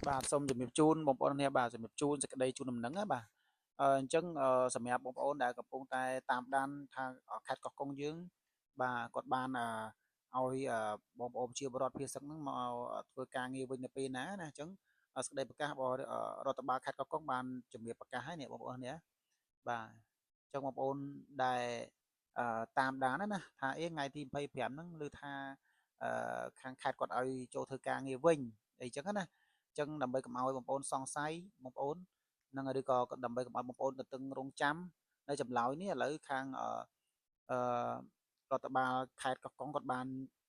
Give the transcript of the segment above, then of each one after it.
បាទសូមជំរាបជូនបងប្អូនគ្នាបាទជំរាបជូនសេចក្តីជូនដំណឹងណាបាទអញ្ចឹងសម្រាប់បងប្អូនដែលកំពុងតែតាមដានថាខេត្តកោះកុងយើងបាទគាត់បានឲ្យបងប្អូនជាបរដ្ឋភៀសសឹកហ្នឹងមកធ្វើការងារវិញនៅពេលណាណាអញ្ចឹងសេចក្តីប្រកាសរបស់រដ្ឋបាលខេត្តកោះកុងបានជំរាបប្រកាសហើយនេះបងប្អូនគ្នាបាទអញ្ចឹងបងប្អូនដែលតាមដានណាថាថ្ងៃទី25ហ្នឹងឮថាខាងខេត្តគាត់ឲ្យចូលធ្វើការងារវិញអីចឹងណាចឹងដើម្បីកុំឲ្យបងប្អូនសង្ស័យបងប្អូននឹងឬក៏ដើម្បីកុំឲ្យបងប្អូនទៅតឹងរង់ចាំនៅចម្លើយនេះឥឡូវខាងអឺរដ្ឋបាលខេត្តកោះកុងគាត់បាន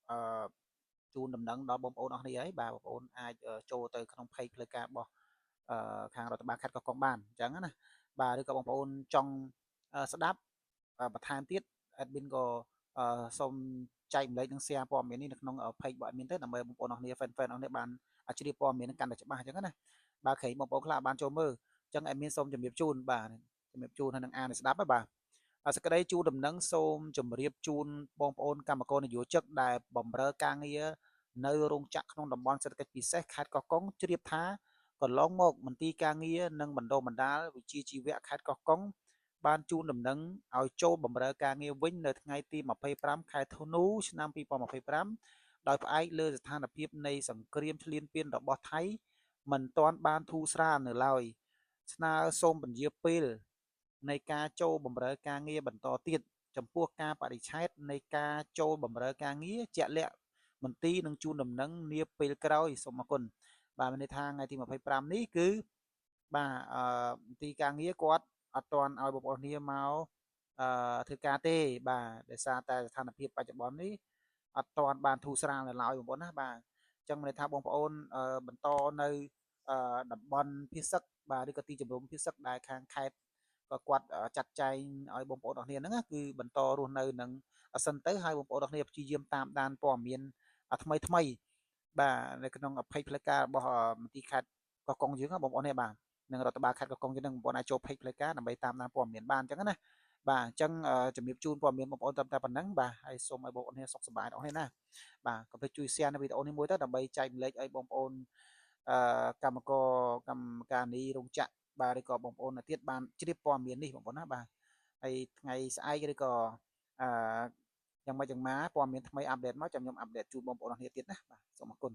អឺជូនដំណឹងដល់បងប្អូនអស់គ្នាហើយបាទបងប្អូនអាចចូលទៅក្នុង page ផ្លូវការរបស់ខាងរដ្ឋបាលខេត្តកោះកុងបានអញ្ចឹងណាបាទឬក៏បងប្អូនចង់ស្ដាប់បន្ថែមទៀត admin ក៏សូមចែកម្លែកនឹង share ព័ត៌មាននេះនៅក្នុង page របស់ admin ទៅដើម្បីបងប្អូនអស់គ្នា fan អស់គ្នាបានជ្រាបព័ត៌មាននឹងកាន់តែច្បាស់អញ្ចឹងណាបាទក្រែងបងប្អូនខ្លះបានចូលមើលអញ្ចឹង admin សូមជម្រាបជូនបាទជំរាបជូនហើយនឹងអានស្ដាប់ហើយបាទសេចក្តីជូនដំណឹងសូមជម្រាបជូនបងប្អូនកម្មករនិយោជិកដែលបម្រើការងារនៅរោងចក្រក្នុងតំបន់សេដ្ឋកិច្ចពិសេសខេត្តកោះកុងជ្រាបថាកន្លងមកមន្ទីរការងារនិងបណ្ដុះបណ្ដាលវិជ្ជាជីវៈខេត្តកោះកុងបានជូនដំណឹងឲ្យចូលបម្រើការងារវិញនៅថ្ងៃទី25ខែធ្នូឆ្នាំ2025ដោយផ្អែកលើស្ថានភាពនៃសង្គ្រាមឈ្លានពានរបស់ថៃមិនទាន់បានធូរស្រាលនៅឡើយស្នើសូមពន្យាពេលនៃការចូលបម្រើការងារបន្តទៀតចំពោះការបដិឆេទនៃការចូលបម្រើការងារជាក់លាក់មន្ទីរនឹងជូនដំណឹងនាពេលក្រោយសូមអរគុណបាទមានន័យថាថ្ងៃទី25នេះគឺបាទមន្ទីរការងារគាត់អត់ទាន់ឲ្យបងប្អូនគ្នាមកធ្វើការទេបាទដោយសារតែស្ថានភាពបច្ចុប្បន្ននេះអត់ទាន់បានធូរស្រាលនៅឡើយបងប្អូនណាបាទអញ្ចឹងមានន័យថាបងប្អូនបន្តនៅតំបន់ភៀសសឹកបាទឬក៏ទីជំរំភៀសសឹកដែលខាងខេត្តក៏គាត់ចាត់ចែងឲ្យបងប្អូនអរគ្នាហ្នឹងគឺបន្តរស់នៅនឹងអាសិនទៅឲ្យបងប្អូនអរគ្នាព្យាយាមតាមដានព័ត៌មានថ្មីថ្មីបាទនៅក្នុងเพจផ្លូវការរបស់មន្ទីរខេត្តកោះកុងយើងបងប្អូននេះបាទនឹងរដ្ឋបាលខេត្តកោះកុងយើងនឹងបងប្អូនអាចចូលเพจផ្លូវការដើម្បីតាមដានព័ត៌មានបានអញ្ចឹងណាបាទអញ្ចឹងជំរាបជូនព័ត៌មានបងប្អូនត្រឹមតែប៉ុណ្ណឹងបាទហើយសូមឲ្យបងប្អូនគ្នាសុខសប្បាយទាំងអស់គ្នាណាបាទកុំភ្លេចជួយ share នៅវីដេអូនេះមួយទៅដើម្បីចែកម្លែកឲ្យបងប្អូនកម្មករកម្មការនីរោងចក្របាទឬក៏បងប្អូនទៀតបានជ្រាបព័ត៌មាននេះបងប្អូនណាបាទហើយថ្ងៃស្អែកឬក៏អឺយ៉ាងម៉េចយ៉ាងម៉ាព័ត៌មានថ្មីអាប់ដេតមកចាំខ្ញុំអាប់ដេតជូនបងប្អូនអរគ្នាទៀតណាបាទសូមអរគុណ